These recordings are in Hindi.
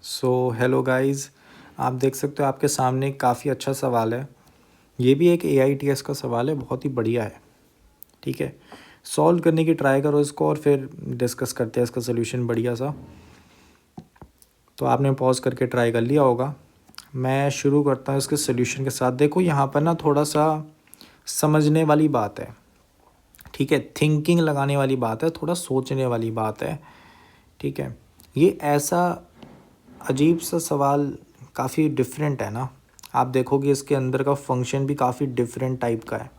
सो हेलो गाइस, आप देख सकते हो आपके सामने काफ़ी अच्छा सवाल है। ये भी एक AITS का सवाल है, बहुत ही बढ़िया है। ठीक है, सॉल्व करने की ट्राई करो इसको और फिर डिस्कस करते हैं इसका सोल्यूशन बढ़िया सा। तो आपने पॉज करके ट्राई कर लिया होगा। मैं शुरू करता हूँ इसके सोल्यूशन के साथ। देखो यहाँ पर ना थोड़ा सा समझने वाली बात है। ठीक है, थिंकिंग लगाने वाली बात है, थोड़ा सोचने वाली बात है। ठीक है, ये ऐसा अजीब सा सवाल काफ़ी डिफरेंट है ना। आप देखोगे इसके अंदर का फंक्शन भी काफ़ी डिफरेंट टाइप का है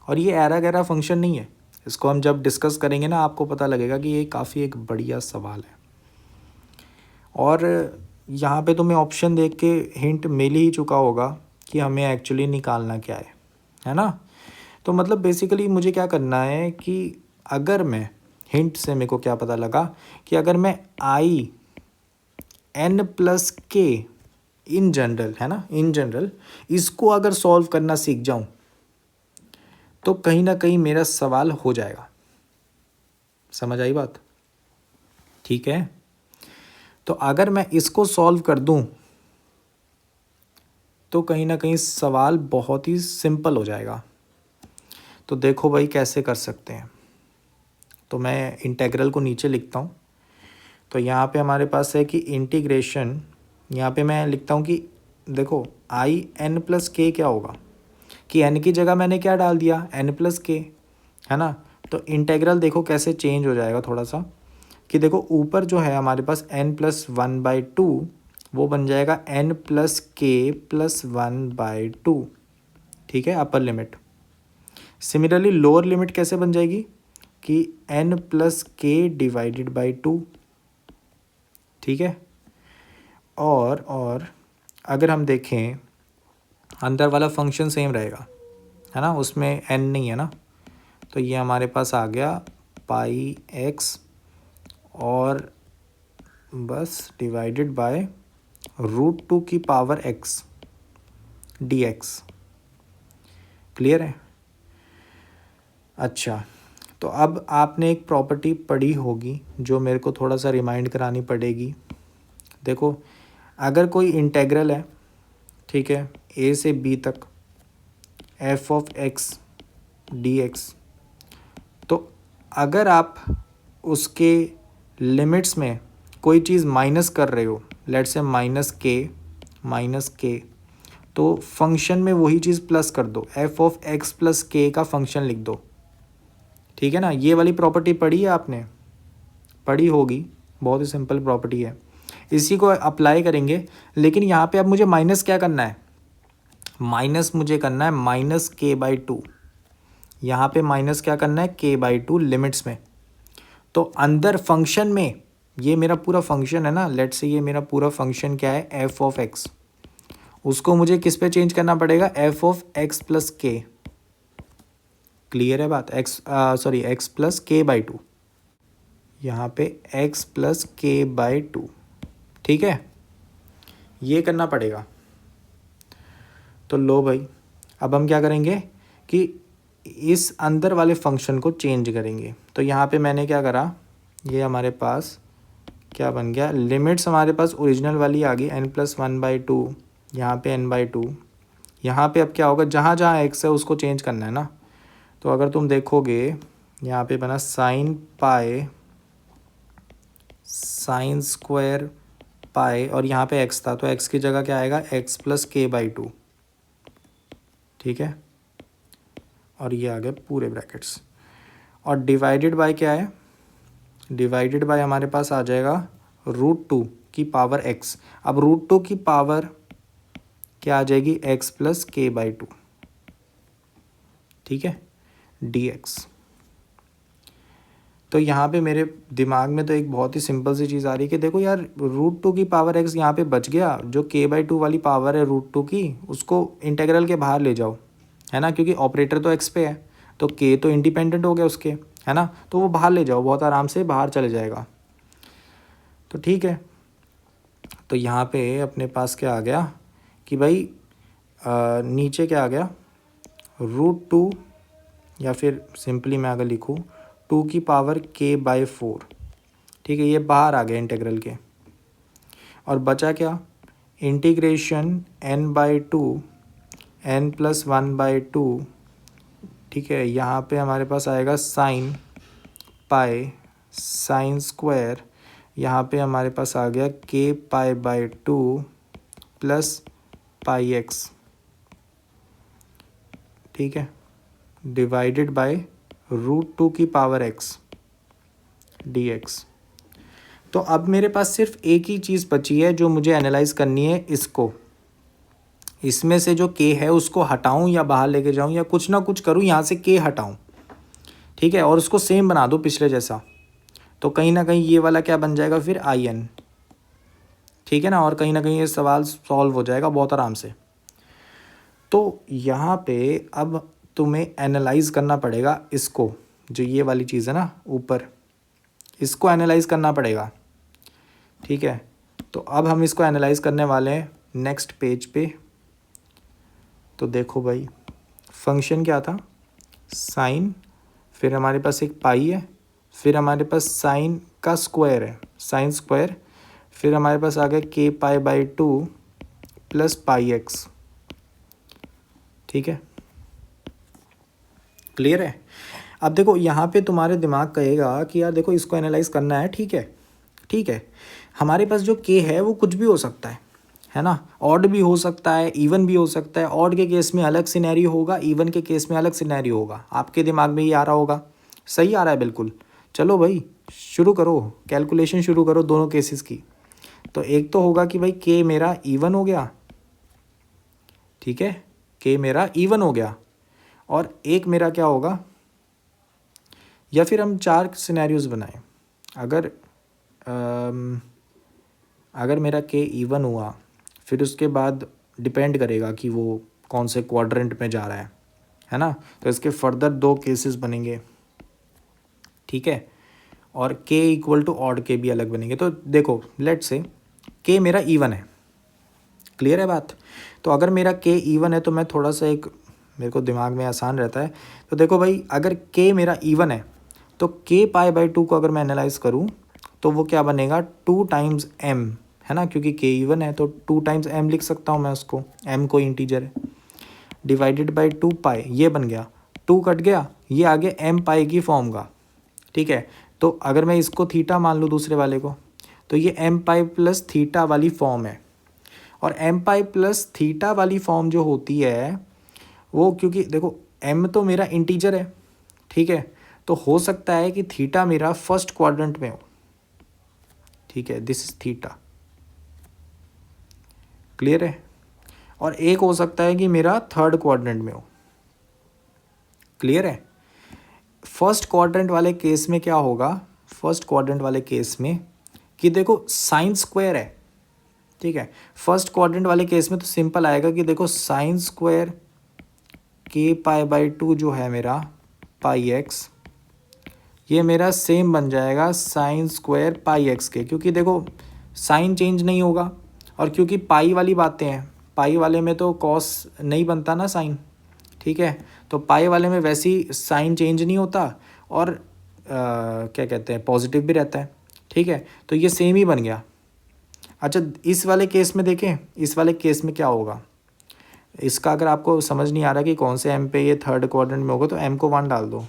और ये ऐरा गैरा फंक्शन नहीं है। इसको हम जब डिस्कस करेंगे ना आपको पता लगेगा कि ये काफ़ी एक बढ़िया सवाल है। और यहाँ पे तुम्हें ऑप्शन देख के हिंट मिल ही चुका होगा कि हमें एक्चुअली निकालना क्या है ना। तो मतलब बेसिकली मुझे क्या करना है कि अगर मैं हिंट से मेरे को क्या पता लगा कि अगर मैं n+k इन जनरल है ना, इन जनरल इसको अगर सॉल्व करना सीख जाऊं तो कहीं ना कहीं मेरा सवाल हो जाएगा। समझ आई बात? ठीक है, तो अगर मैं इसको सॉल्व कर दूं तो कहीं ना कहीं सवाल बहुत ही सिंपल हो जाएगा। तो देखो भाई कैसे कर सकते हैं। तो मैं इंटेग्रल को नीचे लिखता हूँ। तो यहाँ पे हमारे पास है कि इंटीग्रेशन, यहाँ पे मैं लिखता हूँ कि देखो n+k क्या होगा कि n की जगह मैंने क्या डाल दिया, n+k है ना। तो इंटेग्रल देखो कैसे चेंज हो जाएगा थोड़ा सा कि देखो ऊपर जो है हमारे पास n+1/2 वो बन जाएगा n+k+1/2। ठीक है, upper limit. Similarly lower limit कैसे बन जाएगी कि n+k/2। ठीक है, और अगर हम देखें अंदर वाला फंक्शन सेम रहेगा है ना, उसमें n नहीं है ना। तो ये हमारे पास आ गया πx और बस डिवाइडेड बाय √2 की पावर x dx। क्लियर है? अच्छा, तो अब आपने एक प्रॉपर्टी पढ़ी होगी जो मेरे को थोड़ा सा रिमाइंड करानी पड़ेगी। देखो अगर कोई इंटेग्रल है, ठीक है, a से b तक f(x) dx, तो अगर आप उसके लिमिट्स में कोई चीज़ माइनस कर रहे हो, लेट्स से -k, तो फंक्शन में वही चीज़ प्लस कर दो, f(x+k) का फंक्शन लिख दो। ठीक है ना, ये वाली प्रॉपर्टी पढ़ी है आपने? पढ़ी होगी, बहुत ही सिंपल प्रॉपर्टी है। इसी को अप्लाई करेंगे, लेकिन यहाँ पे अब मुझे माइनस क्या करना है, माइनस मुझे करना है -k/2। यहाँ पे माइनस क्या करना है, k/2 लिमिट्स में। तो अंदर फंक्शन में ये मेरा पूरा फंक्शन है ना, लेट्स से ये मेरा पूरा फंक्शन क्या है, f(x), उसको मुझे किस पे चेंज करना पड़ेगा, f(x+k). क्लियर है बात? x+k/2, यहाँ पे x+k/2। ठीक है, ये करना पड़ेगा। तो लो भाई, अब हम क्या करेंगे कि इस अंदर वाले फंक्शन को चेंज करेंगे। तो यहाँ पे मैंने क्या करा, ये हमारे पास क्या बन गया, लिमिट्स हमारे पास ओरिजिनल वाली आ गई n+1/2, यहाँ पे n/2। यहाँ पे अब क्या होगा, जहाँ जहाँ x है उसको चेंज करना है ना। तो अगर तुम देखोगे यहाँ पे बना sin² पाई और यहाँ पे x था, तो x की जगह क्या आएगा, x+k/2। ठीक है, और ये आ गए पूरे ब्रैकेट्स। और डिवाइडेड बाय क्या है, डिवाइडेड बाय हमारे पास आ जाएगा √2 की पावर x। अब √2 की पावर क्या आ जाएगी, x+k/2। ठीक है, dx। तो यहाँ पे मेरे दिमाग में तो एक बहुत ही सिंपल सी चीज़ आ रही है कि देखो यार, √2 की पावर x यहाँ पे बच गया, जो k/2 वाली पावर है √2 की, उसको इंटेग्रल के बाहर ले जाओ, है ना, क्योंकि ऑपरेटर तो x पे है, तो k तो इंडिपेंडेंट हो गया उसके, है ना, तो वो बाहर ले जाओ, बहुत आराम से बाहर चले जाएगा। तो ठीक है, तो यहाँ पे अपने पास क्या आ गया कि भाई नीचे क्या आ गया, √2, या फिर सिंपली मैं अगर लिखूँ 2 की पावर k/4। ठीक है, ये बाहर आ गया इंटीग्रल के। और बचा क्या, इंटीग्रेशन n/2 n+1/2, ठीक है। यहाँ पे हमारे पास आएगा साइन पाई साइन स्क्वायर, यहाँ पे हमारे पास आ गया k π/2 प्लस पाई एक्स, ठीक है, डिवाइडेड बाय √2 की पावर x dx। तो अब मेरे पास सिर्फ एक ही चीज़ बची है जो मुझे एनालाइज करनी है, इसको, इसमें से जो k है उसको हटाऊं या बाहर लेके जाऊं या कुछ ना कुछ करूं, यहाँ से k हटाऊं, ठीक है, और उसको सेम बना दो पिछले जैसा, तो कहीं ना कहीं ये वाला क्या बन जाएगा फिर in, ठीक है ना, और कहीं ना कहीं ये सवाल सॉल्व हो जाएगा बहुत आराम से। तो यहाँ पे अब तुम्हें एनालाइज करना पड़ेगा इसको, जो ये वाली चीज़ है ना ऊपर, इसको एनालाइज करना पड़ेगा, ठीक है। तो अब हम इसको एनालाइज करने वाले हैं नेक्स्ट पेज पे। तो देखो भाई, फंक्शन क्या था, साइन, फिर हमारे पास एक पाई है, फिर हमारे पास साइन का स्क्वायर है, साइन स्क्वायर, फिर हमारे पास आ गया k π/2 प्लस पाई एक्स, ठीक है, क्लियर है। अब देखो यहाँ पे तुम्हारे दिमाग कहेगा कि यार देखो इसको एनालाइज करना है, ठीक है, ठीक है, हमारे पास जो k है वो कुछ भी हो सकता है ना, ऑड भी हो सकता है, इवन भी हो सकता है। ऑड के केस में अलग सिनेरियो होगा, इवन के केस में अलग सिनेरियो होगा। आपके दिमाग में ये आ रहा होगा, सही आ रहा है बिल्कुल। चलो भाई शुरू करो, कैलकुलेशन शुरू करो दोनों केसेस की। तो एक तो होगा कि भाई k मेरा इवन हो गया, ठीक है, k मेरा इवन हो गया, और एक मेरा क्या होगा, या फिर हम 4 सिनेरियोज बनाएं। अगर मेरा k इवन हुआ, फिर उसके बाद डिपेंड करेगा कि वो कौन से क्वाड्रेंट में जा रहा है ना, तो इसके फर्दर 2 केसेस बनेंगे, ठीक है, और k इक्वल टू ऑड के भी अलग बनेंगे। तो देखो लेट्स से k मेरा इवन है, क्लियर है बात। तो अगर मेरा k इवन है तो मैं थोड़ा सा एक, मेरे को दिमाग में आसान रहता है, तो देखो भाई अगर k मेरा इवन है तो k π/2 को अगर मैं एनालाइज करूँ तो वो क्या बनेगा, 2 टाइम्स m, है ना, क्योंकि k इवन है तो 2 टाइम्स m लिख सकता हूँ मैं उसको, m को इंटीजर है, डिवाइडेड बाय 2π, ये बन गया, 2 कट गया, ये आ गया m π की फॉर्म का, ठीक है। तो अगर मैं इसको थीटा मान लूँ दूसरे वाले को, तो ये m π प्लस थीटा वाली फॉर्म है। और m π प्लस थीटा वाली फॉर्म जो होती है वो, क्योंकि देखो m तो मेरा इंटीजर है, ठीक है, तो हो सकता है कि थीटा मेरा फर्स्ट क्वाड्रेंट में हो, ठीक है, दिस इज थीटा, क्लियर है। और एक हो सकता है कि मेरा थर्ड क्वाड्रेंट में हो, क्लियर है। फर्स्ट क्वाड्रेंट वाले केस में क्या होगा, फर्स्ट क्वाड्रेंट वाले केस में कि देखो साइन स्क्वायर है, ठीक है, फर्स्ट क्वाड्रेंट वाले केस में तो सिंपल आएगा कि देखो साइन स्क्वायर k π/2 जो है मेरा पाई एक्स, ये मेरा सेम बन जाएगा साइन स्क्वायर पाई एक्स के, क्योंकि देखो साइन चेंज नहीं होगा, और क्योंकि पाई वाली बातें हैं, पाई वाले में तो कॉस नहीं बनता ना साइन, ठीक है, तो पाई वाले में वैसे ही साइन चेंज नहीं होता, और क्या कहते हैं पॉजिटिव भी रहता है, ठीक है, तो ये सेम ही बन गया। अच्छा इस वाले केस में देखें, इस वाले केस में क्या होगा, इसका अगर आपको समझ नहीं आ रहा कि कौन से m पे ये थर्ड क्वाड्रेंट में होगा, तो m को 1 डाल दो,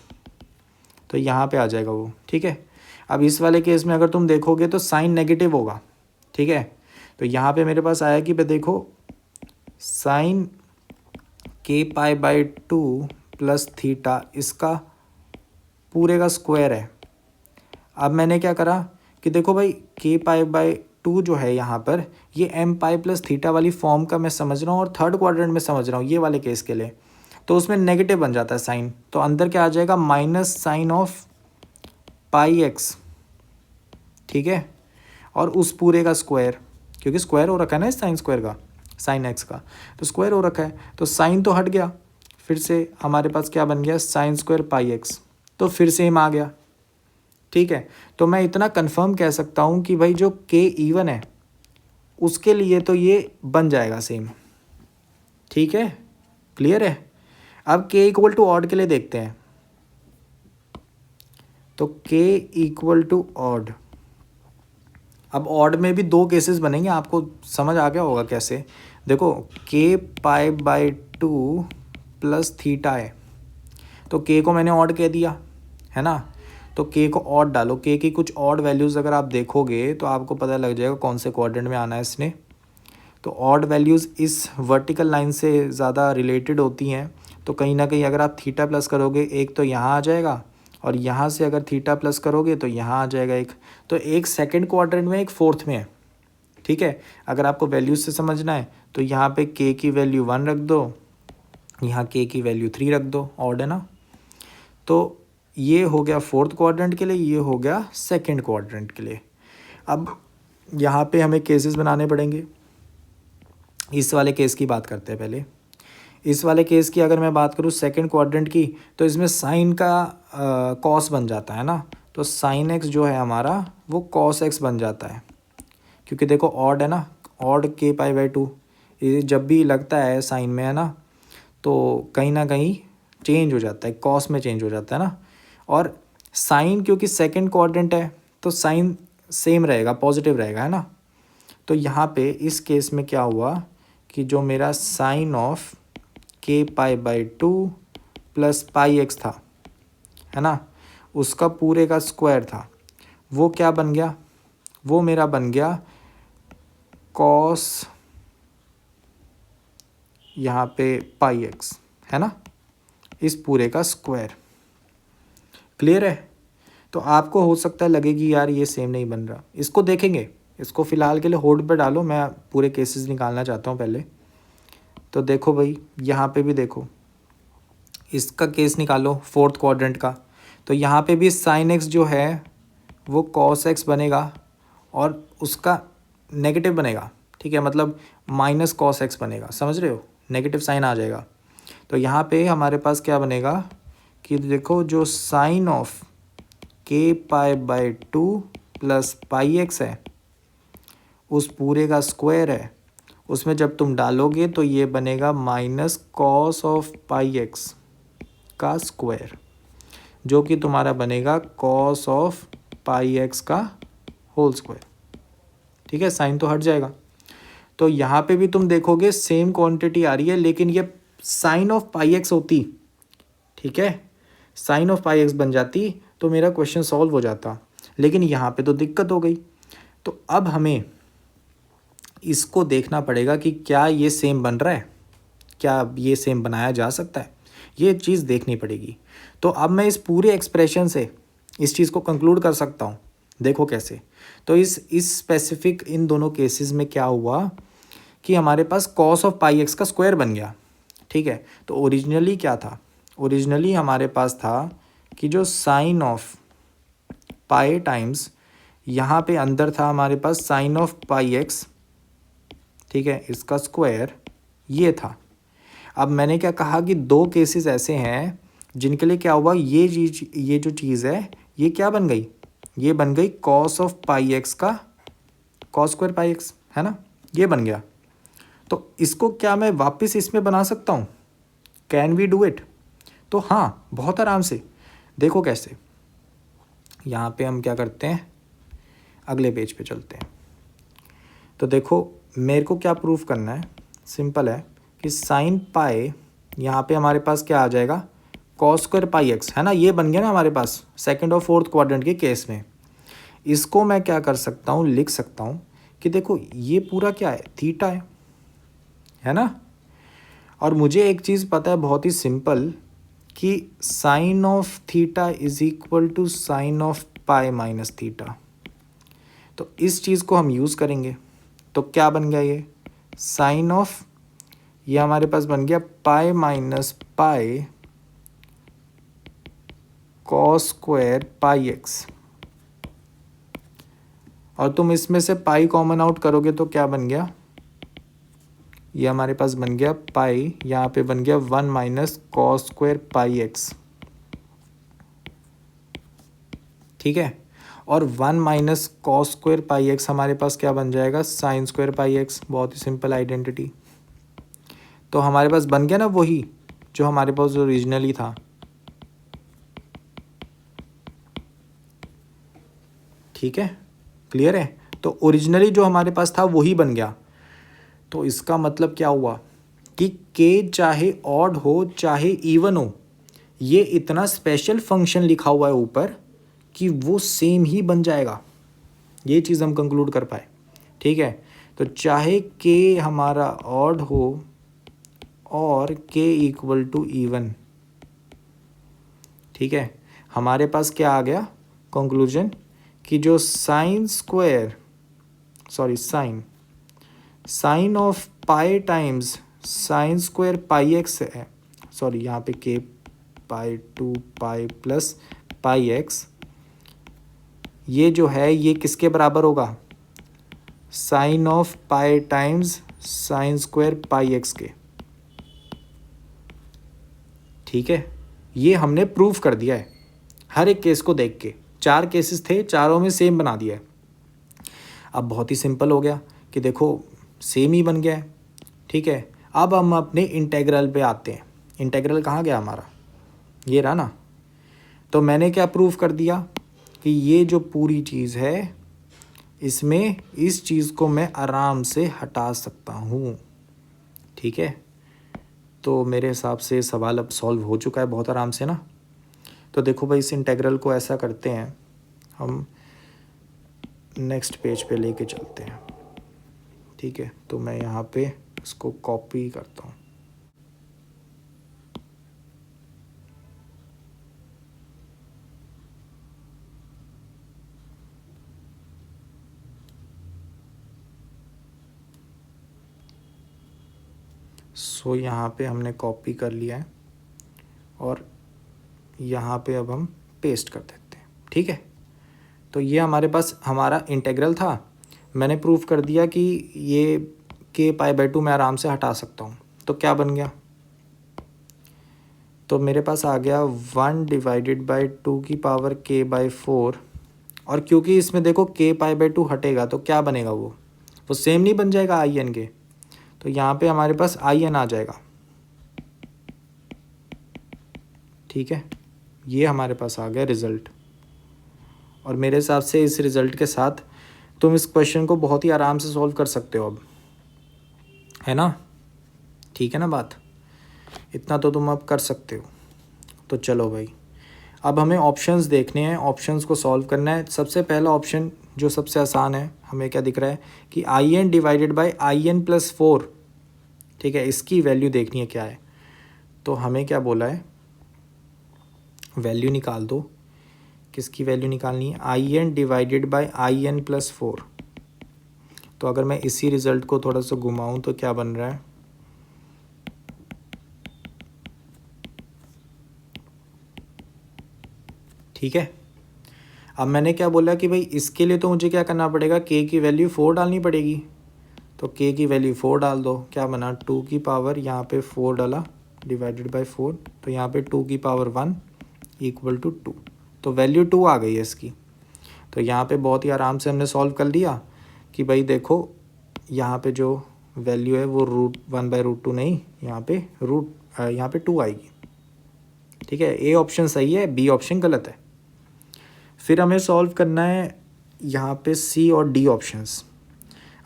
तो यहाँ पे आ जाएगा वो, ठीक है। अब इस वाले केस में अगर तुम देखोगे तो साइन नेगेटिव होगा, ठीक है, तो यहाँ पे मेरे पास आया कि भाई देखो साइन k π/2 प्लस थीटा, इसका पूरे का स्क्वायर है। अब मैंने क्या करा कि देखो भाई k π/2 जो है यहाँ पर, ये m π प्लस थीटा वाली फॉर्म का मैं समझ रहा हूँ, और थर्ड क्वाड्रेंट में समझ रहा हूँ ये वाले केस के लिए, तो उसमें नेगेटिव बन जाता है साइन, तो अंदर क्या आ जाएगा, minus sine of pi x, ठीक है, और उस पूरे का स्क्वायर, क्योंकि स्क्वायर हो रखा है ना इस साइन स्क्वायर का, साइन एक्स का, तो स्क्वायर हो रखा है, तो साइन तो हट गया, फिर से हमारे पास क्या बन गया, साइन स्क्वायर पाई एक्स, तो फिर सेम आ गया, ठीक है। तो मैं इतना कंफर्म कह सकता हूँ कि भाई जो k इवन है उसके लिए तो ये बन जाएगा सेम, ठीक है, क्लियर है। अब k इक्वल टू ऑड के लिए देखते हैं, तो k इक्वल टू ऑड, अब ऑड में भी दो केसेस बनेंगे, आपको समझ आ गया होगा कैसे। देखो के पाई बाई 2 प्लस थीटा है, तो के को मैंने ऑड कह दिया है ना, तो के को ऑड डालो, के की कुछ ऑड वैल्यूज़ अगर आप देखोगे तो आपको पता लग जाएगा कौन से क्वाड्रेंट में आना है इसने। तो ऑड वैल्यूज़ इस वर्टिकल लाइन से ज़्यादा रिलेटेड होती हैं, तो कहीं ना कहीं अगर आप थीटा प्लस करोगे एक तो यहाँ आ जाएगा, और यहाँ से अगर थीटा प्लस करोगे तो यहाँ आ जाएगा एक, तो एक सेकंड क्वाड्रेंट में एक फोर्थ में है। ठीक है, अगर आपको वैल्यूज से समझना है तो यहाँ पे के की वैल्यू 1 रख दो, यहाँ के की वैल्यू 3 रख दो, ऑड है ना। तो ये हो गया फोर्थ क्वाड्रेंट के लिए, ये हो गया सेकंड क्वाड्रेंट के लिए। अब यहाँ पे हमें केसेस बनाने पड़ेंगे। इस वाले केस की बात करते हैं पहले। इस वाले केस की अगर मैं बात करूँ सेकंड क्वाड्रेंट की, तो इसमें साइन का कॉस बन जाता है ना, तो साइन एक्स जो है हमारा वो कॉस एक्स बन जाता है, क्योंकि देखो ऑड है ना, ऑड के पाई बाई 2 ये जब भी लगता है साइन में है ना, तो कहीं ना कहीं चेंज हो जाता है, कॉस में चेंज हो जाता है ना। और साइन क्योंकि सेकंड क्वाड्रेंट है तो साइन सेम रहेगा, पॉजिटिव रहेगा है ना। तो यहाँ पे इस केस में क्या हुआ कि जो मेरा साइन ऑफ के pi by 2 plus pi x था है ना, उसका पूरे का स्क्वायर था, वो क्या बन गया, वो मेरा बन गया कॉस यहाँ पे पाई एक्स है ना, इस पूरे का स्क्वायर। क्लियर है। तो आपको हो सकता है लगेगी यार ये सेम नहीं बन रहा, इसको देखेंगे, इसको फ़िलहाल के लिए होल्ड पे डालो, मैं पूरे केसेस निकालना चाहता हूँ पहले। तो देखो भाई यहाँ पे भी देखो, इसका केस निकालो फोर्थ क्वाड्रेंट का, तो यहाँ पे भी साइन एक्स जो है वो कॉस एक्स बनेगा और उसका नेगेटिव बनेगा। ठीक है, मतलब माइनस कॉस एक्स बनेगा, समझ रहे हो, नेगेटिव साइन आ जाएगा। तो यहाँ पे हमारे पास क्या बनेगा कि देखो जो साइन ऑफ के pi by 2 plus pi x है उस पूरे का स्क्वायर है, उसमें जब तुम डालोगे तो ये बनेगा minus cos of pi x का स्क्वायर, जो कि तुम्हारा बनेगा कॉस ऑफ पाई एक्स का होल स्क्वायर। ठीक है, साइन तो हट जाएगा। तो यहाँ पे भी तुम देखोगे सेम क्वांटिटी आ रही है, लेकिन ये साइन ऑफ पाई एक्स होती, ठीक है, साइन ऑफ पाई एक्स बन जाती तो मेरा क्वेश्चन सॉल्व हो जाता, लेकिन यहाँ पे तो दिक्कत हो गई। तो अब हमें इसको देखना पड़ेगा कि क्या ये सेम बन रहा है, क्या ये सेम बनाया जा सकता है, ये चीज़ देखनी पड़ेगी। तो अब मैं इस पूरे एक्सप्रेशन से इस चीज़ को कंक्लूड कर सकता हूँ, देखो कैसे। तो इस स्पेसिफिक इन दोनों केसेस में क्या हुआ कि हमारे पास कॉस ऑफ पाई एक्स का स्क्वायर बन गया। ठीक है, तो ओरिजिनली क्या था, ओरिजिनली हमारे पास था कि जो साइन ऑफ पाई टाइम्स यहाँ पे अंदर था हमारे पास साइन ऑफ पाई एक्स, ठीक है, इसका स्क्वायर ये था। अब मैंने क्या कहा कि दो केसेस ऐसे हैं जिनके लिए क्या हुआ, ये जो चीज़ है ये क्या बन गई, ये बन गई कॉस ऑफ पाई एक्स का कॉस स्क्वायर पाई एक्स है ना, ये बन गया। तो इसको क्या मैं वापस इसमें बना सकता हूँ, कैन वी डू इट? तो हाँ, बहुत आराम से। देखो कैसे, यहाँ पे हम क्या करते हैं, अगले पेज पे चलते हैं। तो देखो मेरे को क्या प्रूफ करना है, सिंपल है कि साइन पाई यहाँ पे हमारे पास क्या आ जाएगा, कॉस स्क्वायर पाई एक्स है ना, ये बन गया ना हमारे पास सेकंड और फोर्थ क्वाड्रेंट के केस में। इसको मैं क्या कर सकता हूँ, लिख सकता हूँ कि देखो ये पूरा क्या है, थीटा है ना। और मुझे एक चीज़ पता है बहुत ही सिंपल कि sine of theta is equal to sine of pi minus theta. तो इस चीज़ को हम यूज़ करेंगे। तो क्या बन गया, ये साइन ऑफ, ये हमारे पास बन गया pi minus pi cos square pi x, और तुम इसमें से पाई कॉमन आउट करोगे तो क्या बन गया, ये हमारे पास बन गया पाई, यहाँ पे बन गया 1 minus cos square pi x. ठीक है, और 1 minus cos square pi x हमारे पास क्या बन जाएगा, साइन स्क्वायर पाई एक्स। बहुत ही सिंपल आइडेंटिटी। तो हमारे पास बन गया ना वही जो हमारे पास ओरिजिनली था। ठीक है, क्लियर है। तो ओरिजिनली जो हमारे पास था वही बन गया। तो इसका मतलब क्या हुआ कि k चाहे ऑड हो चाहे इवन हो, ये इतना स्पेशल फंक्शन लिखा हुआ है ऊपर कि वो सेम ही बन जाएगा। ये चीज़ हम कंक्लूड कर पाए। ठीक है, तो चाहे k हमारा ऑड हो और k इक्वल टू इवन, ठीक है, हमारे पास क्या आ गया कंक्लूजन कि जो sine of pi times sine square pi x है, सॉरी यहाँ पे k pi 2 pi plus pi x, ये जो है ये किसके बराबर होगा, sine of pi times sine square pi x के। ठीक है, ये हमने प्रूफ कर दिया है हर एक केस को देख के। 4 केसेस थे, चारों में सेम बना दिया है। अब बहुत ही सिंपल हो गया कि देखो सेम ही बन गया है। ठीक है, अब हम अपने इंटेग्रल पे आते हैं। इंटेग्रल कहाँ गया हमारा, ये रहा ना। तो मैंने क्या प्रूफ कर दिया कि ये जो पूरी चीज़ है इसमें इस चीज़ को मैं आराम से हटा सकता हूँ। ठीक है, तो मेरे हिसाब से सवाल अब सॉल्व हो चुका है बहुत आराम से ना। तो देखो भाई, इस इंटेग्रल को ऐसा करते हैं, हम नेक्स्ट पेज पे लेके चलते हैं। ठीक है, तो मैं यहाँ पे इसको कॉपी करता हूँ। सो यहाँ पे हमने कॉपी कर लिया है और यहाँ पे अब हम पेस्ट कर देते हैं। ठीक है, तो ये हमारे पास हमारा इंटेग्रल था। मैंने प्रूफ कर दिया कि ये k पाई बाई 2 मैं आराम से हटा सकता हूँ। तो क्या बन गया, तो मेरे पास आ गया 1 डिवाइडेड बाई 2 की पावर k बाई 4। और क्योंकि इसमें देखो k पाई बाई 2 हटेगा तो क्या बनेगा, वो सेम नहीं बन जाएगा आई एन के। तो यहाँ पे हमारे पास आई एन आ जाएगा। ठीक है, ये हमारे पास आ गया रिज़ल्ट। और मेरे हिसाब से इस रिज़ल्ट के साथ तुम इस क्वेश्चन को बहुत ही आराम से सॉल्व कर सकते हो अब, है ना। ठीक है ना बात, इतना तो तुम अब कर सकते हो। तो चलो भाई, अब हमें ऑप्शंस देखने हैं, ऑप्शंस को सॉल्व करना है। सबसे पहला ऑप्शन जो सबसे आसान है, हमें क्या दिख रहा है कि I n divided by I n plus 4। ठीक है, इसकी वैल्यू देखनी है क्या है। तो हमें क्या बोला है, वैल्यू निकाल दो। किसकी वैल्यू निकालनी है, I n divided by I n plus 4। तो अगर मैं इसी रिज़ल्ट को थोड़ा सा घुमाऊँ तो क्या बन रहा है, ठीक है। अब मैंने क्या बोला कि भाई इसके लिए तो मुझे क्या करना पड़ेगा, k की वैल्यू 4 डालनी पड़ेगी। तो k की वैल्यू 4 डाल दो, क्या बना 2 की पावर यहाँ पे 4 डाला डिवाइडेड बाई 4, तो यहाँ पे 2 की पावर 1 इक्वल टू 2। तो वैल्यू 2 आ गई है इसकी। तो यहाँ पे बहुत ही आराम से हमने सॉल्व कर लिया कि भाई देखो यहाँ पे जो वैल्यू है वो √1/√2 नहीं, यहाँ पे 2 आएगी। ठीक है, ए ऑप्शन सही है, बी ऑप्शन गलत है। फिर हमें सॉल्व करना है यहाँ पे सी और डी ऑप्शंस।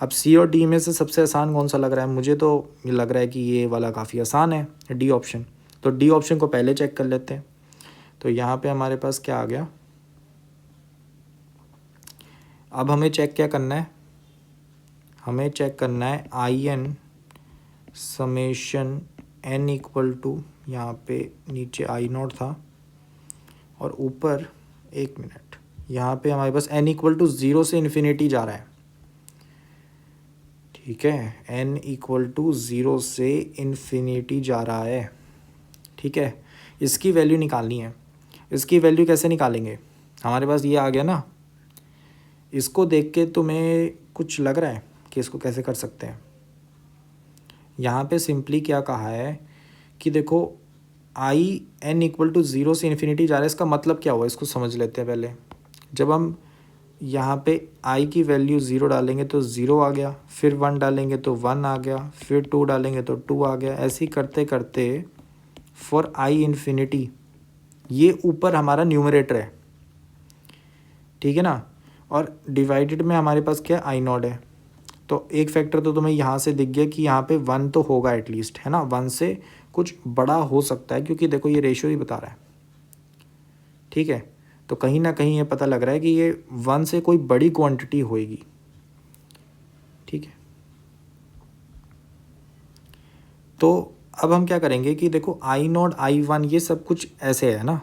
अब सी और डी में से सबसे आसान कौन सा लग रहा है, मुझे तो ये लग रहा है कि ये वाला काफ़ी आसान है, डी ऑप्शन। तो डी ऑप्शन को पहले चेक कर लेते हैं। तो यहाँ पे हमारे पास क्या आ गया, अब हमें चेक क्या करना है, हमें चेक करना है I n summation n equal to, यहाँ पे नीचे आई नॉट था और ऊपर, एक मिनट, यहाँ पे हमारे पास n इक्वल टू 0 से इन्फिनिटी जा रहा है। ठीक है, n इक्वल टू 0 से इन्फिनिटी जा रहा है। ठीक है, इसकी वैल्यू निकालनी है। इसकी वैल्यू कैसे निकालेंगे, हमारे पास ये आ गया ना। इसको देख के तुम्हें कुछ लग रहा है कि इसको कैसे कर सकते हैं। यहाँ पे सिंपली क्या कहा है कि देखो आई n इक्वल टू 0 से इन्फिनिटी जा रहा है, इसका मतलब क्या हुआ इसको समझ लेते हैं पहले। जब हम यहाँ पे i की वैल्यू 0 डालेंगे तो 0 आ गया, फिर 1 डालेंगे तो 1 आ गया, फिर 2 डालेंगे तो 2 आ गया। ऐसे ही करते करते फॉर i इन्फिनिटी, ये ऊपर हमारा न्यूमरेटर है, ठीक है ना, और डिवाइडेड में हमारे पास क्या आई नॉट है। तो एक फैक्टर तो तुम्हें यहाँ से दिख गया कि यहाँ पे 1 तो होगा एटलीस्ट, है ना, 1 से कुछ बड़ा हो सकता है क्योंकि देखो ये रेशियो ही बता रहा है। ठीक है, तो कहीं ना कहीं ये पता लग रहा है कि ये 1 से कोई बड़ी क्वांटिटी होएगी। ठीक है, तो अब हम क्या करेंगे कि देखो आई नॉट आई वन ये सब कुछ ऐसे है ना,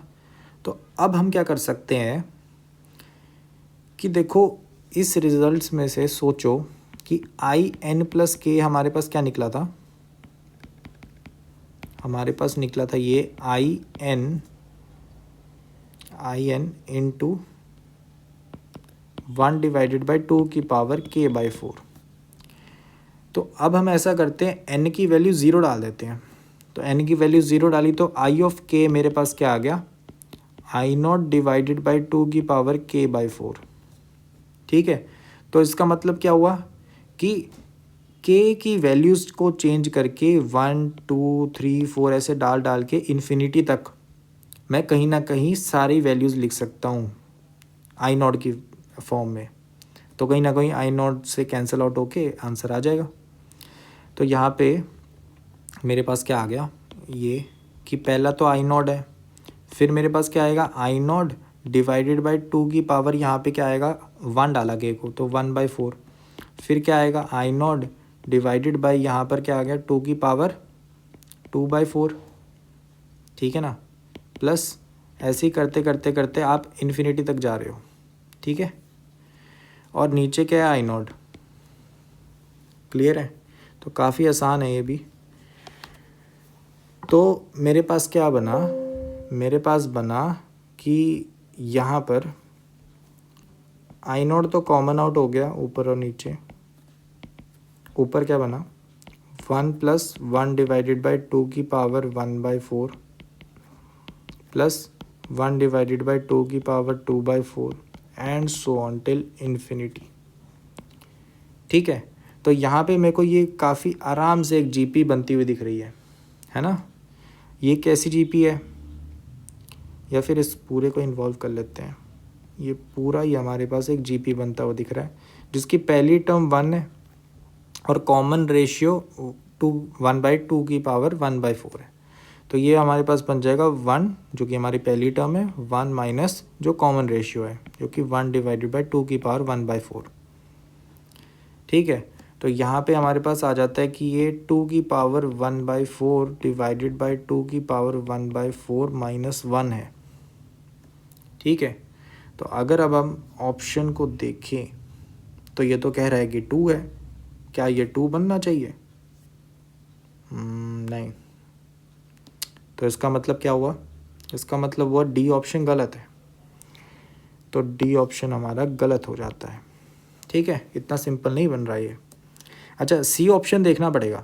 तो अब हम क्या कर सकते हैं कि देखो इस रिजल्ट्स में से सोचो कि आई एन प्लस के हमारे पास क्या निकला था, हमारे पास निकला था ये I n into 1 divided by 2 की पावर k बाई 4। तो अब हम ऐसा करते हैं n की वैल्यू 0 डाल देते हैं। तो n की वैल्यू 0 डाली तो आई ऑफ k मेरे पास क्या आ गया, आई नॉट डिवाइडेड बाई 2 की पावर k बाई 4। ठीक है, तो इसका मतलब क्या हुआ कि k की वैल्यूज़ को चेंज करके 1 2 3 4 ऐसे डाल डाल के इन्फिनिटी तक मैं कहीं ना कहीं सारी वैल्यूज़ लिख सकता हूँ आई नॉट की फॉर्म में। तो कहीं ना कहीं आई नॉट से कैंसिल आउट होके आंसर आ जाएगा। तो यहाँ पे मेरे पास क्या आ गया, ये कि पहला तो आई नॉट है, फिर मेरे पास क्या आएगा आई नॉट डिवाइडेड बाई 2 की पावर यहाँ पे क्या आएगा 1 डाला के को तो 1 बाई 4। फिर क्या आएगा आई नॉट डिवाइडेड बाई यहाँ पर क्या आ गया 2 की पावर 2 बाई 4। ठीक है ना, प्लस ऐसे ही करते करते करते आप इन्फिनिटी तक जा रहे हो। ठीक है, और नीचे क्या है आई नॉट। क्लियर है, तो काफ़ी आसान है ये भी। तो मेरे पास क्या बना, मेरे पास बना कि यहाँ पर आई नॉट तो कॉमन आउट हो गया ऊपर और नीचे। ऊपर क्या बना 1 प्लस 1 डिवाइडेड बाई 2 की power 1 by 4 plus 1 divided by 2 की power 2 by 4 and so on till infinity. ठीक है, तो यहाँ पे मेरे को ये काफ़ी आराम से एक जीपी बनती हुई दिख रही है ना। ये कैसी जीपी है, या फिर इस पूरे को इन्वॉल्व कर लेते हैं। ये पूरा ही हमारे पास एक जीपी बनता हुआ दिख रहा है जिसकी पहली टर्म 1 है और कॉमन रेशियो 1 बाई 2 की पावर 1 बाई 4 है। तो ये हमारे पास बन जाएगा 1 जो कि हमारी पहली टर्म है, 1 माइनस जो कॉमन रेशियो है जो कि 1 डिवाइडेड बाई 2 की पावर 1 बाई 4। ठीक है, तो यहाँ पे हमारे पास आ जाता है कि ये 2 की पावर 1 बाई 4 डिवाइडेड बाई 2 की पावर 1 बाई 4 माइनस 1 है। ठीक है, तो अगर अब हम ऑप्शन को देखें तो ये तो कह रहा है कि 2 है, क्या ये 2 बनना चाहिए? नहीं, तो इसका मतलब क्या हुआ, इसका मतलब हुआ डी ऑप्शन गलत है। तो डी ऑप्शन हमारा गलत हो जाता है। ठीक है, इतना सिंपल नहीं बन रहा ये। अच्छा, सी ऑप्शन देखना पड़ेगा,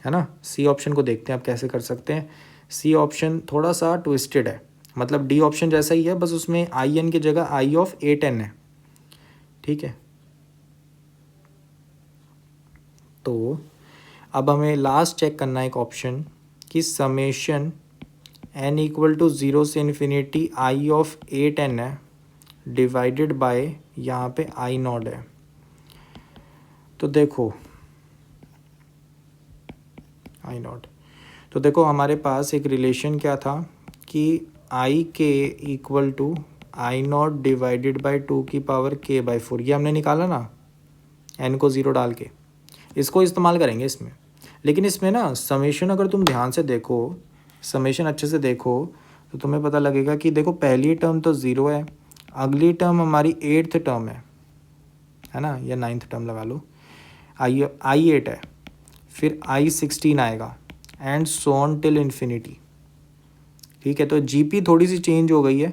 है ना। सी ऑप्शन को देखते हैं आप कैसे कर सकते हैं। सी ऑप्शन थोड़ा सा ट्विस्टेड है, मतलब डी ऑप्शन जैसा ही है, बस उसमें आई एन की जगह आई ऑफ 8n है। ठीक है, तो अब हमें लास्ट चेक करना है एक ऑप्शन कि समेशन n इक्वल टू 0 से इन्फिनिटी आई ऑफ 8n है डिवाइडेड बाय यहाँ पे आई नॉट है। तो देखो आई नॉट, तो देखो हमारे पास एक रिलेशन क्या था कि आई के equal to I naught divided by 2 की पावर k बाई 4, ये हमने निकाला ना n को 0 डाल के। इसको इस्तेमाल करेंगे इसमें, लेकिन इसमें ना समेशन अगर तुम ध्यान से देखो, समेशन अच्छे से देखो तो तुम्हें पता लगेगा कि देखो पहली टर्म तो 0 है, अगली टर्म हमारी 8th टर्म है ना, या 9th टर्म लगा लो, आई 8 है, फिर आई 16 आएगा and so on till infinity. ठीक है, तो जीपी थोड़ी सी चेंज हो गई है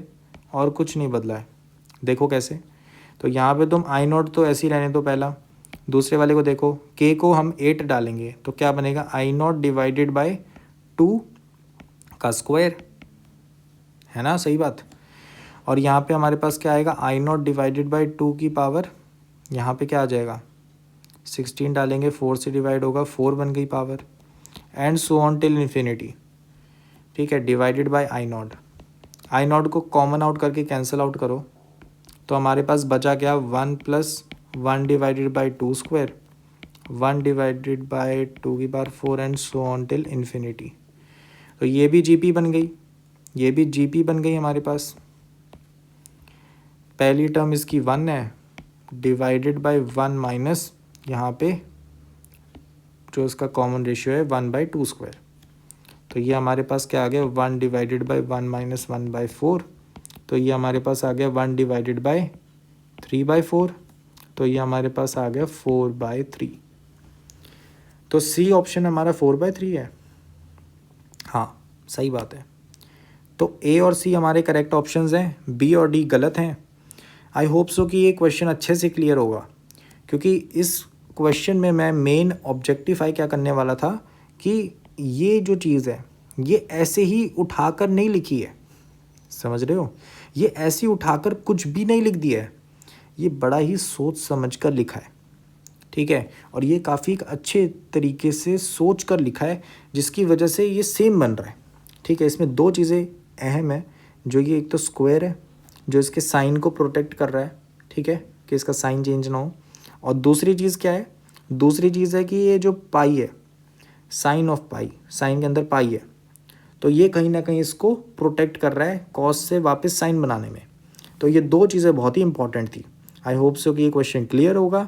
और कुछ नहीं बदला है। देखो कैसे, तो यहाँ पे तुम आई नॉट तो ऐसे ही रहने दो पहला, दूसरे वाले को देखो के को हम 8 डालेंगे तो क्या बनेगा आई नॉट डिवाइडेड बाई 2 का स्क्वायर, है ना, सही बात। और यहाँ पे हमारे पास क्या आएगा आई नॉट डिवाइडेड बाई 2 की पावर, यहाँ पे क्या आ जाएगा 16 डालेंगे, 4 से डिवाइड होगा, 4 बन गई power and so on till infinity. ठीक है, divided by I not, I not को कॉमन आउट करके कैंसिल आउट करो तो हमारे पास बचा क्या, 1 plus 1 divided by 2 square, 1 divided by 2 की power 4 and so on till infinity. तो ये भी जीपी बन गई, ये भी जीपी बन गई हमारे पास। पहली टर्म इसकी 1 है डिवाइडेड बाई 1 माइनस यहाँ पे जो इसका कॉमन रेशियो है 1/2 स्क्वायर। तो ये हमारे पास क्या आ गया, 1 डिवाइडेड बाई 1 माइनस 1/4। तो ये हमारे पास आ गया 1 डिवाइडेड बाई 3/4। तो ये हमारे पास आ गया 4/3। तो सी ऑप्शन हमारा 4/3 है। हाँ सही बात है। तो ए और सी हमारे करेक्ट ऑप्शंस हैं, बी और डी गलत हैं। आई होप सो कि ये क्वेश्चन अच्छे से क्लियर होगा, क्योंकि इस क्वेश्चन में मैं मेन ऑब्जेक्टिफाई क्या करने वाला था कि ये जो चीज़ है ये ऐसे ही उठाकर नहीं लिखी है, समझ रहे हो, ये ऐसी उठाकर कुछ भी नहीं लिख दिया है, ये बड़ा ही सोच समझ कर लिखा है, ठीक है। और ये काफ़ी अच्छे तरीके से सोच कर लिखा है, जिसकी वजह से ये सेम बन रहा है, ठीक है। इसमें दो चीज़ें अहम है, जो ये एक तो स्क्वायर है जो इसके साइन को प्रोटेक्ट कर रहा है, ठीक है, कि इसका साइन चेंज ना हो। और दूसरी चीज़ क्या है, दूसरी चीज़ है कि ये जो पाई है, साइन ऑफ पाई, साइन के अंदर पाई है, तो ये कहीं ना कहीं इसको प्रोटेक्ट कर रहा है कॉस से वापस साइन बनाने में। तो ये दो चीज़ें बहुत ही इंपॉर्टेंट थी। आई होप सो कि ये क्वेश्चन क्लियर होगा।